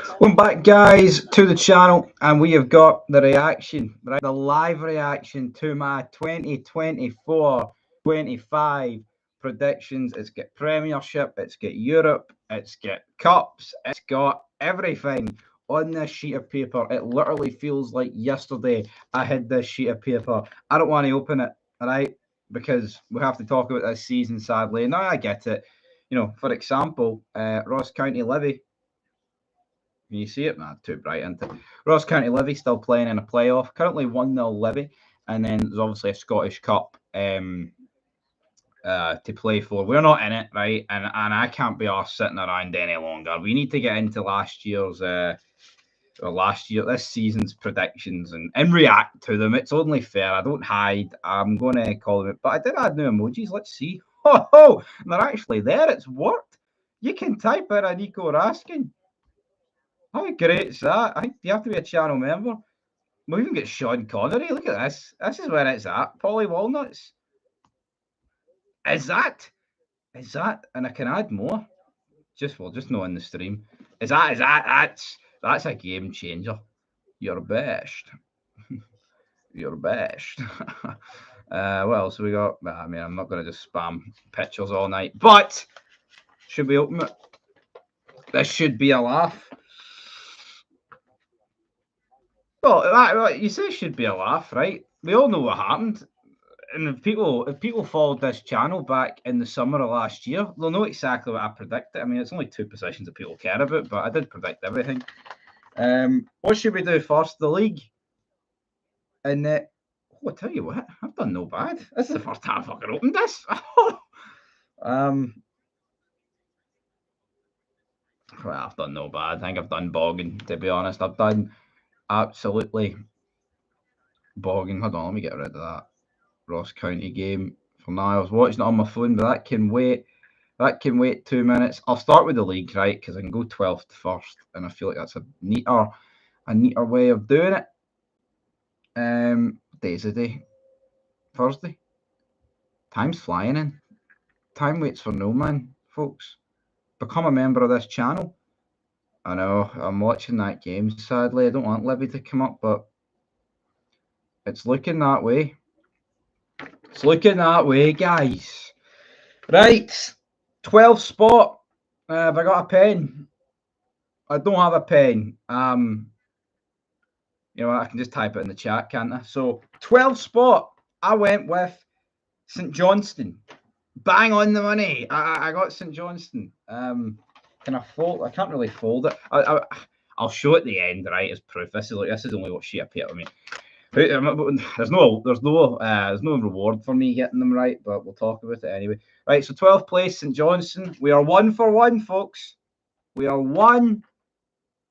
Welcome back, guys, to the channel, and we have got the reaction, right? The live reaction to my 2024-25 predictions. It's got Premiership, it's got Europe, it's got Cups, it's got everything on this sheet of paper. It literally feels like yesterday I had this sheet of paper. I don't want to open it, right? Because we have to talk about this season, sadly. Now I get it. You know, for example, Ross County Livy. Can you see it? Nah, too bright, isn't it? Ross County Livy still playing in a playoff. Currently 1-0 Livy. And then there's obviously a Scottish Cup to play for. We're not in it, right? And I can't be arsed sitting around any longer. We need to get into this season's predictions and react to them. It's only fair. I don't hide. I'm going to call them it. But I did add new emojis. Let's see. Oh, they're actually there. It's worked. You can type in a Nico Raskin. How great is that? I think you have to be a channel member. We've even got Sean Connery. Look at this. This is where it's at. Polly Walnuts. Is that? And I can add more. Just not in the stream. That's a game changer. You're best. You're best. What else we got? I mean, I'm not going to just spam pictures all night. But should we open it? This should be a laugh. Well, you say it should be a laugh, right? We all know what happened. And if people followed this channel back in the summer of last year, they'll know exactly what I predicted. I mean, it's only 2 positions that people care about, but I did predict everything. What should we do first? The league. And I tell you what, I've done no bad. This is the first time I've fucking opened this. Well, I've done no bad. I think I've done bogging, to be honest. I've done absolutely bogging. Hold on, let me get rid of that Ross County game for now. I was watching it on my phone, but that can wait. That can wait 2 minutes. I'll start with the league, right? Because I can go 12th first, and I feel like that's a neater way of doing it. Day's a day. Thursday. Time's flying in. Time waits for no man, folks. Become a member of this channel. I know, I'm watching that game, sadly. I don't want Livy to come up, but it's looking that way. It's looking that way, guys. Right. 12th spot. Have I got a pen? I don't have a pen. You know what? I can just type it in the chat, can't I? So, 12th spot. I went with St Johnstone. Bang on the money. I got St Johnstone. Can I fold? I can't really fold it. I'll show at the end, right, as proof. This is only what sheet of paper. I mean, there's no reward for me getting them right, but we'll talk about it anyway. Right, so 12th place, St Johnstone. We are 1 for 1, folks. We are 1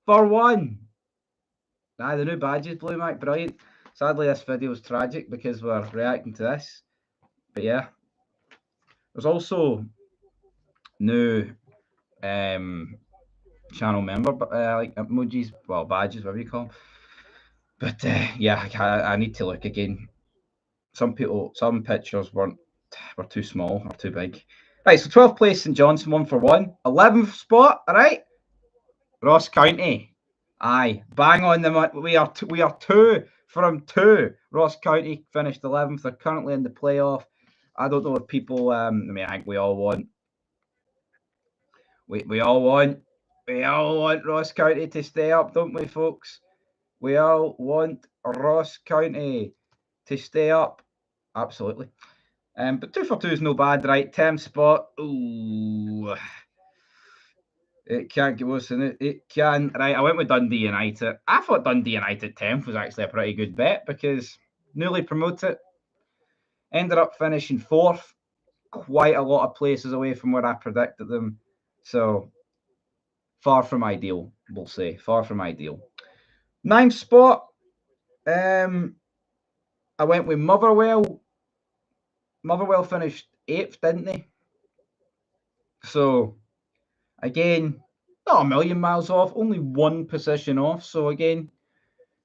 for 1. The new badges, Blue Mac, brilliant. Sadly, this video is tragic because we're reacting to this. But yeah, there's also new channel member like emojis, well, badges, whatever you call them. But yeah, I need to look again. Some pictures were too small or too big. Right, so 12th place St Johnstone, 1 for 1. 11th spot, all right. Ross County. Aye, bang on the money. We are 2 from 2. Ross County finished 11th. They're currently in the playoff. I don't know if people. I mean, I think we all want. We all want Ross County to stay up, don't we, folks? We all want Ross County to stay up. Absolutely. But 2 for 2 is no bad, right? 10th spot. Ooh. It can't get worse than it. It can. Right, I went with Dundee United. I thought Dundee United 10th was actually a pretty good bet because newly promoted. Ended up finishing 4th. Quite a lot of places away from where I predicted them. So, far from ideal, we'll say. Far from ideal. 9th spot. I went with Motherwell. Motherwell finished 8th, didn't they? So, again, not a million miles off, only 1 position off. So again,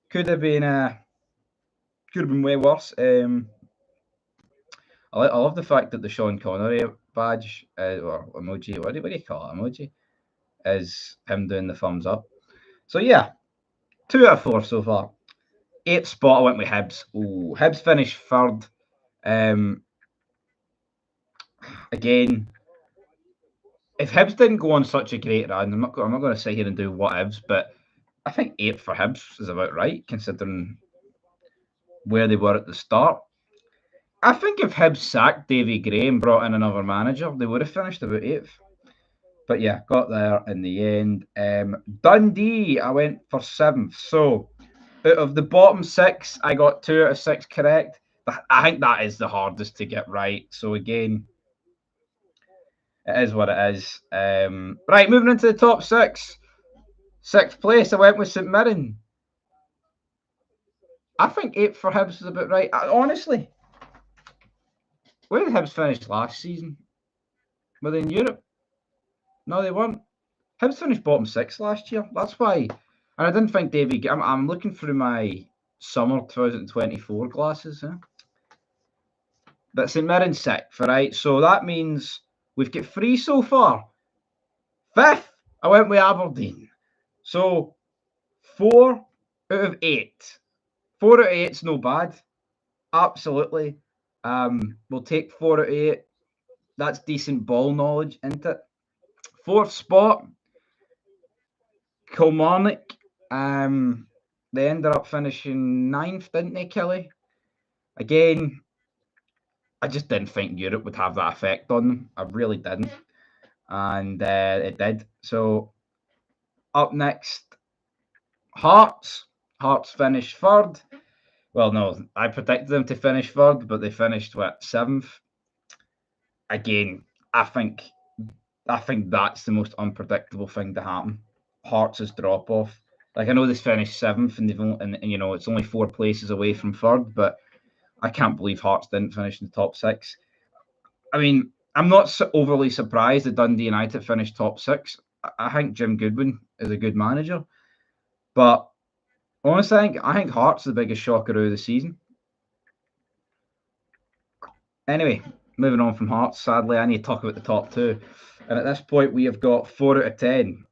could have been way worse. I love the fact that the Sean Connery badge or emoji. What do you call it? Emoji. is him doing the thumbs up. So yeah, 2 out of 4 so far. 8th spot I went with Hibs. Ooh, Hibs finished third. Again, if Hibs didn't go on such a great run, I'm not going to sit here and do what ifs, but I think 8th for Hibs is about right, considering where they were at the start. I think if Hibs sacked Davy Gray and brought in another manager, they would have finished about 8th. But yeah, got there in the end. Dundee, I went for 7th. So out of the bottom 6, I got 2 out of 6 correct. I think that is the hardest to get right. So again, it is what it is. Right, moving into the top 6. 6th place, I went with St Mirren. I think 8th for Hibs is about right. Honestly, where did Hibs finish last season? Were they in Europe? No, they weren't. Hibs finished bottom 6 last year. That's why. And I didn't think Davy. I'm looking through my summer 2024 glasses. But St Mirren's 6th, right? So that means we've got 3 so far. 5th, I went with Aberdeen. So 4 out of 8. 4 out of 8's no bad. Absolutely. We'll take 4 out of 8. That's decent ball knowledge, isn't it? 4th spot, Kilmarnock. They ended up finishing 9th, didn't they, Kelly? Again, I just didn't think Europe would have that effect on them. I really didn't. And it did. So up next, Hearts. Hearts finished 3rd. Well, no, I predicted them to finish 3rd, but they finished, 7th? Again, I think that's the most unpredictable thing to happen. Hearts' drop off. Like, I know they finished 7th, and it's only 4 places away from 3rd, but I can't believe Hearts didn't finish in the top 6. I mean, I'm not overly surprised that Dundee United finished top 6. I think Jim Goodwin is a good manager, but honestly, I think Hearts are the biggest shocker of the season. Anyway, moving on from Hearts, sadly, I need to talk about the top 2. And at this point, we have got 4 out of 10.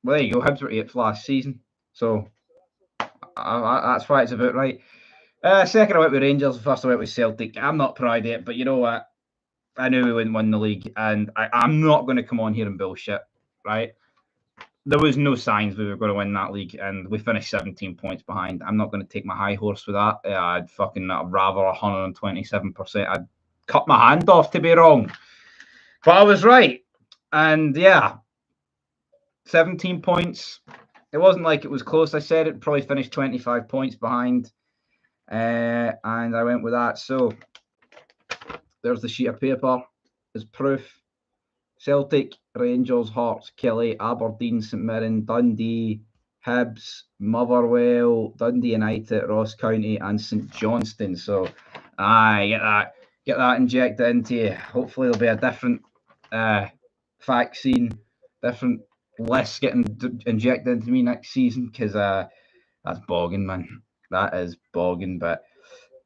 Well, there you go. Hibs were 8th last season. So that's why it's about right. Second, I went with Rangers. First, I went with Celtic. I'm not proud of it, but you know what? I knew we wouldn't win the league, and I'm not going to come on here and bullshit, right? There was no signs we were going to win that league, and we finished 17 points behind. I'm not going to take my high horse with that. I'd rather 127%. I'd cut my hand off to be wrong. But I was right. And yeah, 17 points. It wasn't like it was close. I said it probably finished 25 points behind. And I went with that. So there's the sheet of paper as proof. Celtic, Rangers, Hearts, Kelly, Aberdeen, St Mirren, Dundee, Hibs, Motherwell, Dundee United, Ross County, and St Johnstone. So, get that injected into you. Hopefully, there'll be a different vaccine, different list getting injected into me next season, because that's bogging, man. That is bogging. But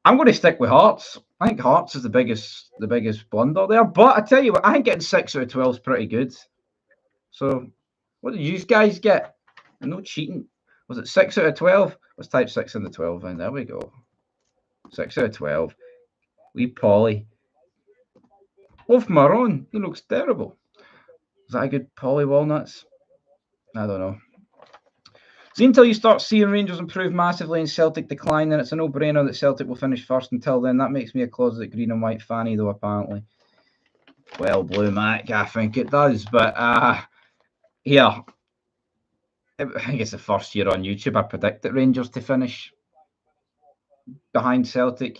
I'm going to stick with Hearts. I think Hearts is the biggest blunder there. But I tell you what, I think getting 6 out of 12 is pretty good. So, what did you guys get? No cheating. Was it 6 out of 12? Let's type 6 in the 12, and there we go. 6 out of 12. Wee Polly. Off Maroon. He looks terrible. Is that a good Polly Walnuts? I don't know. See, until you start seeing Rangers improve massively and Celtic decline, then it's a no-brainer that Celtic will finish first. Until then, that makes me a closet green and white fanny, though, apparently. Well, Blue Mac, I think it does. But, yeah. I think it's the first year on YouTube I predicted Rangers to finish behind Celtic.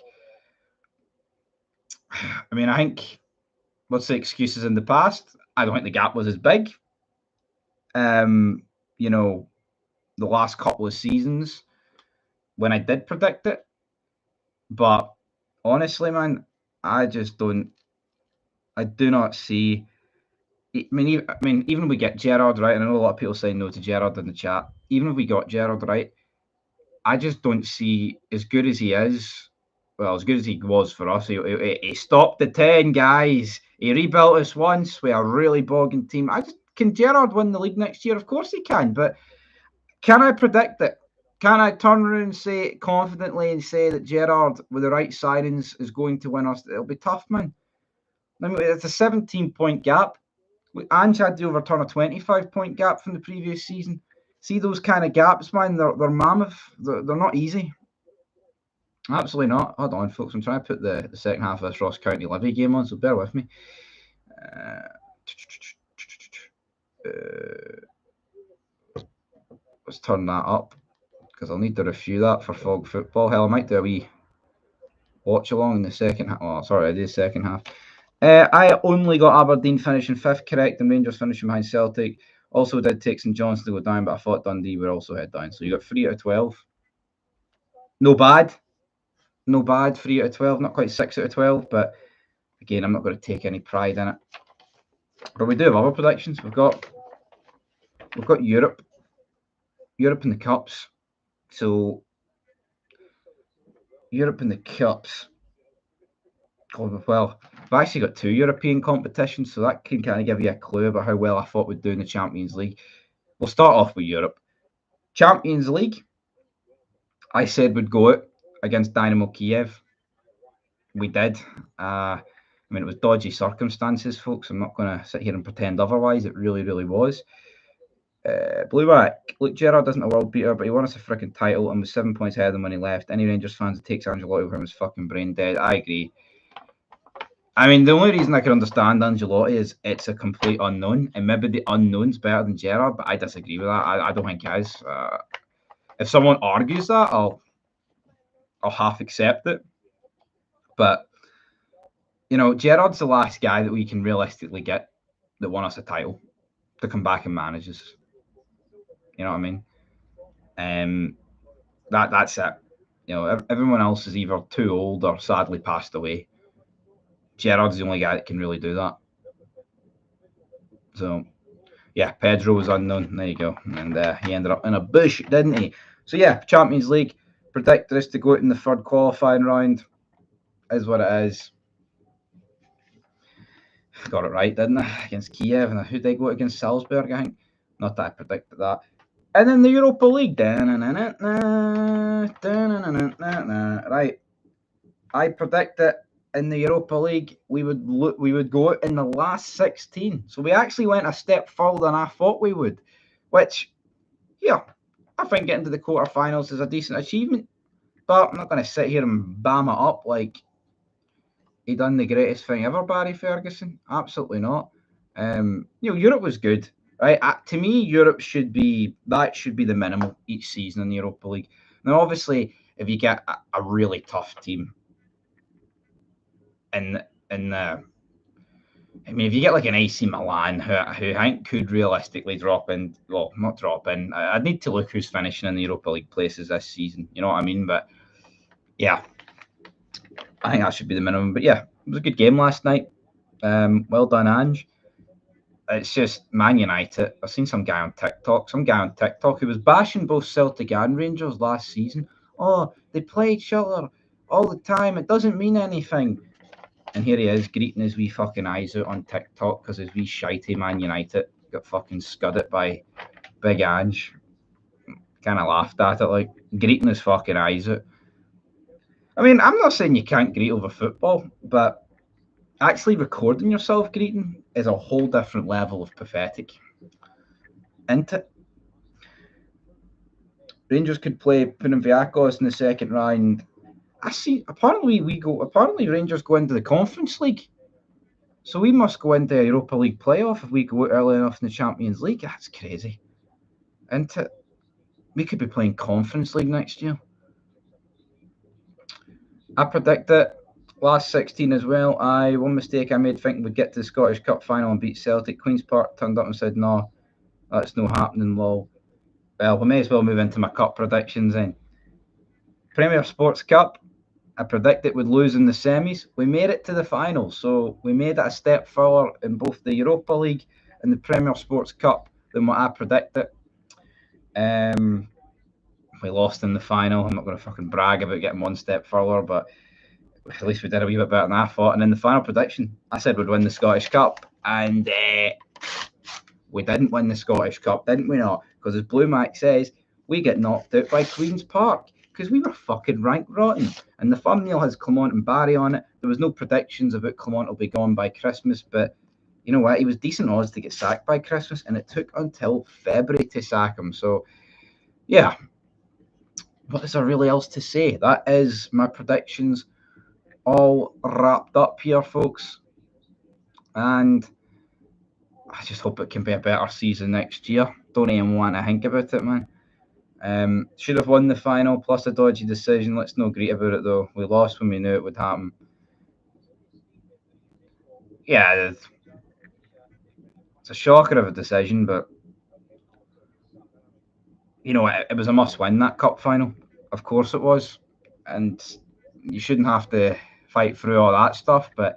I mean, I think, what's the excuses in the past? I don't think the gap was as big. The last couple of seasons when I did predict it. But honestly, man, I do not see. I mean, even if we get Gerrard right, and I know a lot of people saying no to Gerrard in the chat. Even if we got Gerrard right, I just don't see, as good as he is. Well, as good as he was for us, he stopped the 10, guys. He rebuilt us once with a really bogging team. I just can Gerrard win the league next year? Of course he can, but can I predict it? Can I turn around and say confidently and say that Gerrard, with the right signings, is going to win us? It'll be tough, man. I mean, it's a 17-point gap. Ange had to overturn a 25-point gap from the previous season. See those kind of gaps, man? They're mammoth. They're not easy. Absolutely not. Hold on, folks. I'm trying to put the second half of this Ross County Livy game on, so bear with me. Let's turn that up, because I'll need to review that for Fog Football. Hell, I might do a wee watch along in the second half. Oh, sorry, I did the second half. I only got Aberdeen finishing 5th correct and Rangers finishing behind Celtic. Also did take St Johnstone to go down, but I thought Dundee were also head down. So you got 3 out of 12. No bad. 3 out of 12. Not quite 6 out of 12, but again, I'm not going to take any pride in it. But we do have other predictions. We've got Europe in the cups. So Europe in the cups. Well, we've actually got 2 European competitions, so that can kind of give you a clue about how well I thought we'd do in the Champions League. We'll start off with Europe. Champions League, I said we'd go out against Dynamo Kiev. We did. I mean, it was dodgy circumstances, folks. I'm not going to sit here and pretend otherwise. It really, really was. Blue White, look, Gerrard isn't a world beater, but he won us a freaking title and was 7 points ahead of him when he left. Any Rangers fans that takes Ancelotti over him is fucking brain dead. I agree. I mean, the only reason I can understand Ancelotti is it's a complete unknown, and maybe the unknown's better than Gerrard, but I disagree with that. I don't think it is. If someone argues that, I'll half accept it. But, you know, Gerrard's the last guy that we can realistically get that won us a title to come back and manage us. You know what I mean? That's it. You know, everyone else is either too old or sadly passed away. Gerrard's the only guy that can really do that. So, yeah, Pedro was unknown. There you go. And he ended up in a bush, didn't he? So, yeah, Champions League. Predicted us to go out in the 3rd qualifying round. Is what it is. Got it right, didn't I? Against Kiev. And who did I go against? Salzburg, I think. Not that I predicted that. And then the Europa League. Right. I predicted in the Europa League we would go out in the last 16. So we actually went a step further than I thought we would. Which, yeah, I think getting to the quarterfinals is a decent achievement. But I'm not going to sit here and bam it up like he done the greatest thing ever, Barry Ferguson. Absolutely not. Europe was good. Right, to me, Europe should be the minimum each season in the Europa League. Now, obviously, if you get a really tough team, if you get like an AC Milan, who I think could realistically drop in, well, not drop in. I'd need to look who's finishing in the Europa League places this season. You know what I mean? But yeah, I think that should be the minimum. But yeah, it was a good game last night. Well done, Ange. It's just Man United. I've seen some guy on TikTok who was bashing both Celtic and Rangers last season. Oh, they play each other all the time. It doesn't mean anything. And here he is greeting his wee fucking eyes out on TikTok because his wee shitey Man United got fucking scudded by Big Ange. Kind of laughed at it, like greeting his fucking eyes out. I mean, I'm not saying you can't greet over football, but actually recording yourself greeting is a whole different level of pathetic. Isn't it? Rangers could play Panathinaikos in the second round. I see. Apparently Rangers go into the Conference League. So we must go into a Europa League playoff if we go early enough in the Champions League. That's crazy. Isn't it? We could be playing Conference League next year. I predict it. Last 16 as well. One mistake I made thinking we'd get to the Scottish Cup final and beat Celtic. Queen's Park turned up and said, no, that's no happening, lol. Well, we may as well move into my cup predictions then. Premier Sports Cup, I predict it would lose in the semis. We made it to the finals, so we made it a step further in both the Europa League and the Premier Sports Cup than what I predicted. We lost in the final. I'm not going to fucking brag about getting one step further, but at least we did a wee bit better than I thought. And in the final prediction, I said we'd win the Scottish Cup, and We didn't win the Scottish Cup, didn't we not? Because as Blue Mac says, we get knocked out by Queen's Park because we were fucking rank rotten. And the thumbnail has Clement and Barry on it. There was no predictions about Clement will be gone by Christmas, but you know what? He was decent odds to get sacked by Christmas, and it took until February to sack him. So, yeah. What is there really else to say? That is my predictions all wrapped up here, folks. And I just hope it can be a better season next year. Don't even want to think about it, man. Should have won the final, plus a dodgy decision. Let's not greet about it, though. We lost when we knew it would happen. Yeah, it's a shocker of a decision, but you know, it was a must-win, that cup final. Of course it was. And you shouldn't have to fight through all that stuff, but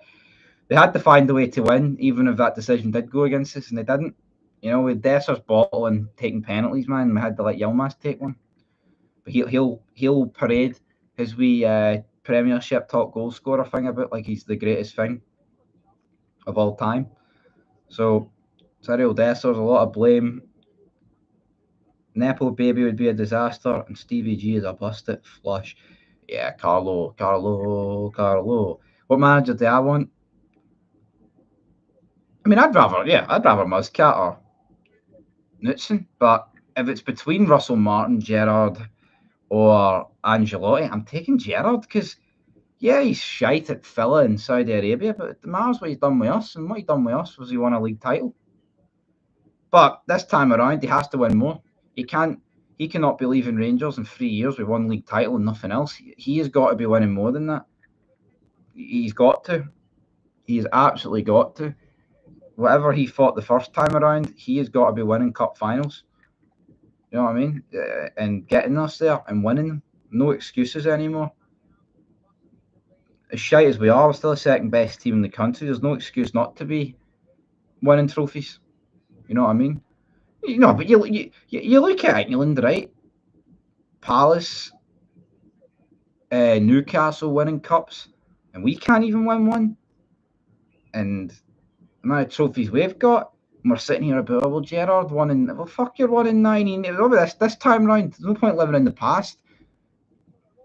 they had to find a way to win, even if that decision did go against us, and they didn't. You know, with Desser's bottling, taking penalties, man, we had to let Yilmaz take one. But he'll parade his wee Premiership top goal scorer thing about like he's the greatest thing of all time. So Cyril Desser's a lot of blame. Nepo Baby would be a disaster, and Stevie G is a busted flush. Yeah, Carlo. What manager do I want? I mean, I'd rather Muscat or Knutson, but if it's between Russell Martin, Gerrard, or Ancelotti, I'm taking Gerrard because, yeah, he's shite at Villa in Saudi Arabia, but it matters what he's done with us, and what he done with us was he won a league title. But this time around, he has to win more. He cannot be leaving Rangers in 3 years with one league title and nothing else. He has got to be winning more than that. He's got to. He's absolutely got to. Whatever he fought the first time around, he has got to be winning cup finals. You know what I mean? And getting us there and winning them. No excuses anymore. As shite as we are, we're still the second best team in the country. There's no excuse not to be winning trophies. You know what I mean? You know, but you look at England, right? Palace, Newcastle winning cups, and we can't even win one. And the amount of trophies we've got, and we're sitting here about, oh, well, Gerrard won in, well, fuck, you're 1-9. This time round, there's no point living in the past.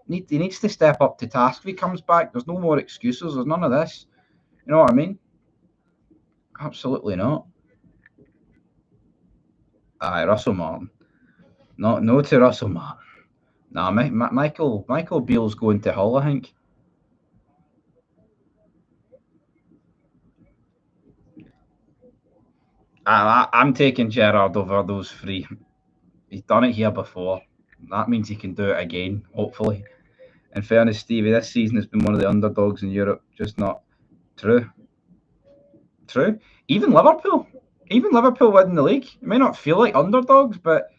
He needs to step up to task if he comes back. There's no more excuses. There's none of this. You know what I mean? Absolutely not. Aye, Russell Martin. No to Russell Martin. Nah, Michael Beale's going to Hull, I think. I'm taking Gerrard over those three. He's done it here before. That means he can do it again, hopefully. In fairness, Stevie, this season has been one of the underdogs in Europe. Just not true. True. Even Liverpool winning the league. It may not feel like underdogs, but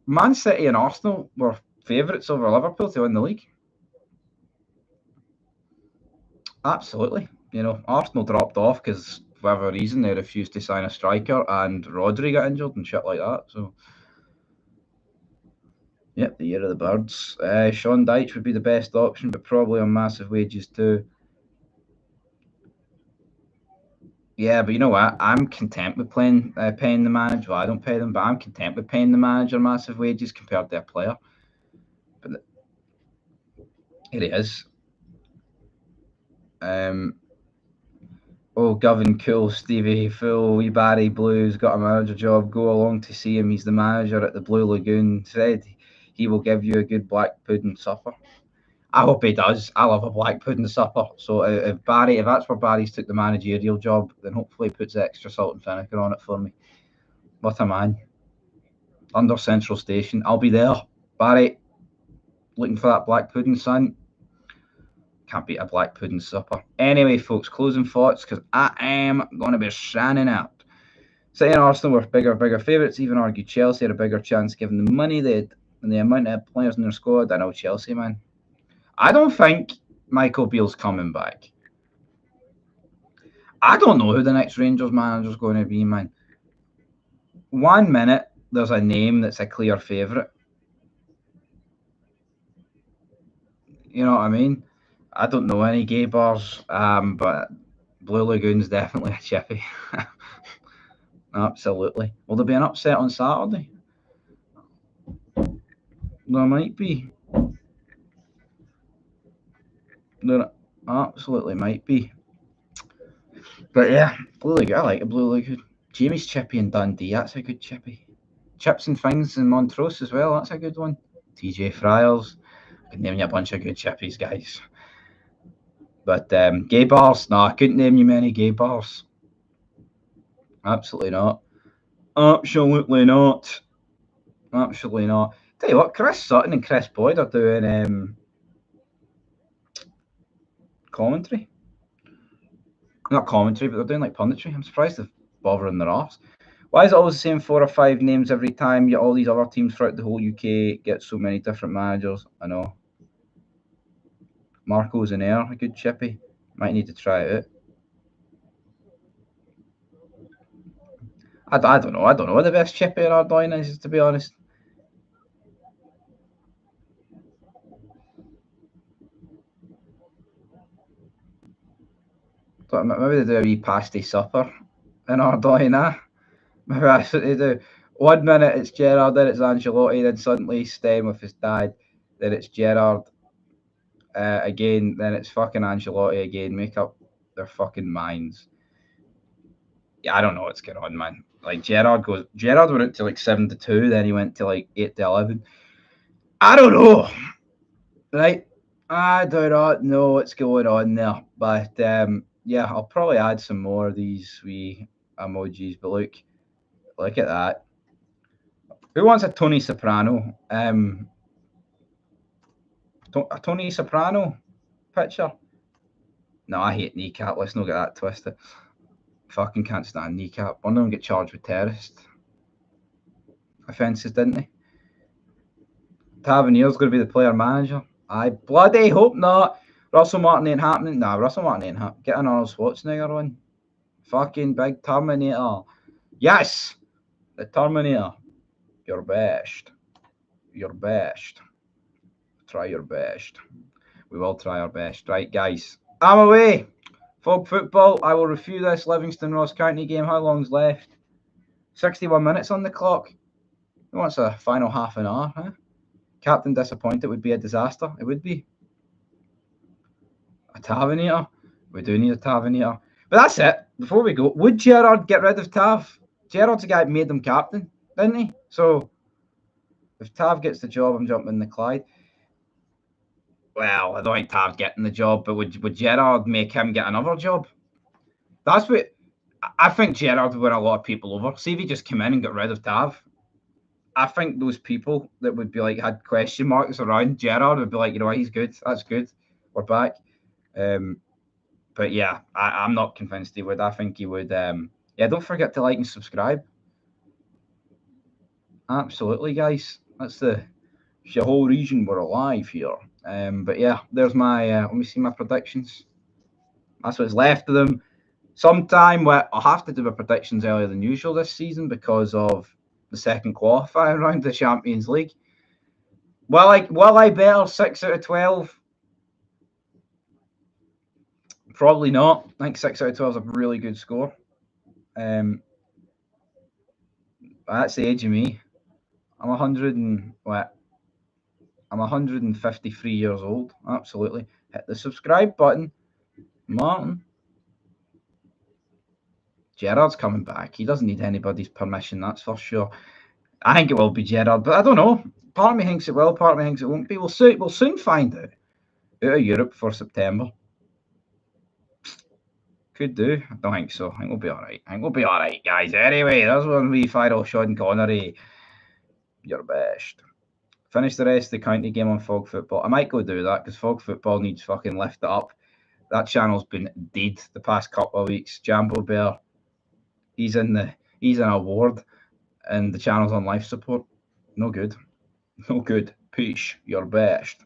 Man City and Arsenal were favourites over Liverpool to win the league. Absolutely. You know, Arsenal dropped off because for whatever reason they refused to sign a striker, and Rodri got injured and shit like that. So, yep, the year of the birds. Sean Dyche would be the best option, but probably on massive wages too. Yeah, but you know what? I'm content with paying the manager. Well, I don't pay them, but I'm content with paying the manager massive wages compared to a player. But it is. Gavin Cool, Stevie Full, wee Barry Blues got a manager job. Go along to see him. He's the manager at the Blue Lagoon. Said he will give you a good black pudding supper. I hope he does. I love a black pudding supper. So if that's where Barry's took the managerial job, then hopefully he puts extra salt and vinegar on it for me. What a man. Under Central Station. I'll be there. Barry, looking for that black pudding, son. Can't beat a black pudding supper. Anyway, folks, closing thoughts, because I am going to be shining out. City and Arsenal were bigger favourites. Even argued Chelsea had a bigger chance given the money they had and the amount of players in their squad. I know Chelsea, man. I don't think Michael Beale's coming back. I don't know who the next Rangers manager is going to be, man. 1 minute, there's a name that's a clear favourite. You know what I mean? I don't know any gay bars, but Blue Lagoon's definitely a chippy. Absolutely. Will there be an upset on Saturday? There might be. There absolutely might be. But yeah, Blue Lagoon. I like a Blue Lagoon. Jamie's chippy in Dundee. That's a good chippy. Chips and Things in Montrose as well. That's a good one. TJ Friars. I could name you a bunch of good chippies, guys. But gay bars? No, I couldn't name you many gay bars. Absolutely not. Absolutely not. Absolutely not. Tell you what, Chris Sutton and Chris Boyd are doing commentary. Not commentary, but they're doing like punditry. I'm surprised they're bothering their arse. Why is it always the same 4 or 5 names every time? Yet all these other teams throughout the whole UK get so many different managers. I know. Marco's in air, a good chippy. Might need to try it out. I don't know. I don't know what the best chippy in Ardoyne is, to be honest. Maybe they do a wee pasty supper in Ardoyne, Maybe that's what they do. 1 minute it's Gerrard, then it's Ancelotti, then suddenly staying with his dad, then it's Gerrard again, then it's fucking Ancelotti again. Make up their fucking minds. Yeah, I don't know what's going on, man. Like Gerrard went out to like 7-2, then he went to like 8-11. I don't know. Right? I do not know what's going on there. But yeah, I'll probably add some more of these wee emojis. But look at that. Who wants a Tony Soprano? A Tony Soprano picture? No, I hate Kneecap. Let's not get that twisted. Fucking can't stand Kneecap. One of them get charged with terrorist offences, didn't they? Tavernier's going to be the player manager. I bloody hope not. Russell Martin ain't happening. Nah, Russell Martin ain't happening. Get an Arnold Schwarzenegger on. Fucking big Terminator. Yes! The Terminator. Your best. Your best. Try your best. We will try our best. Right, guys. I'm away. Fog football. I will review this Livingston Ross County game. How long's left? 61 minutes on the clock. Who wants a final half an hour, huh? Captain disappointed would be a disaster. It would be. A Tavernier. We do need a Tavernier. But that's it. Before we go, would Gerrard get rid of Tav? Gerrard's the guy that made him captain, didn't he? So if Tav gets the job, I'm jumping the Clyde. Well, I don't think Tav's getting the job, but would Gerrard make him get another job? That's what I think. Gerrard would win a lot of people over. See if he just came in and got rid of Tav. I think those people that would be like had question marks around Gerrard would be like, you know what, he's good. That's good. We're back. But yeah, I'm not convinced he would. I think he would. Yeah, don't forget to like and subscribe. Absolutely, guys. That's the whole reason we're alive here. But yeah, there's my. Let me see my predictions. That's what's left of them. Sometime I'll have to do my predictions earlier than usual this season because of the second qualifying round of the Champions League. Will I better 6 out of 12? Probably not. I think 6 out of 12 is a really good score. That's the age of me. I'm 153 years old. Absolutely. Hit the subscribe button. Martin. Gerrard's coming back. He doesn't need anybody's permission, that's for sure. I think it will be Gerrard, but I don't know. Part of me thinks it will, part of me thinks it won't be. We'll soon find out. Out of Europe for September. Could do. I don't think so. I think we'll be alright. Guys. Anyway, that's one we final Sean Connery. Your best. Finish the rest of the county game on Fog Football. I might go do that because Fog Football needs fucking lifted up. That channel's been dead the past couple of weeks. Jambo Bear, he's in a ward, and the channel's on life support. No good. Peace. Your best.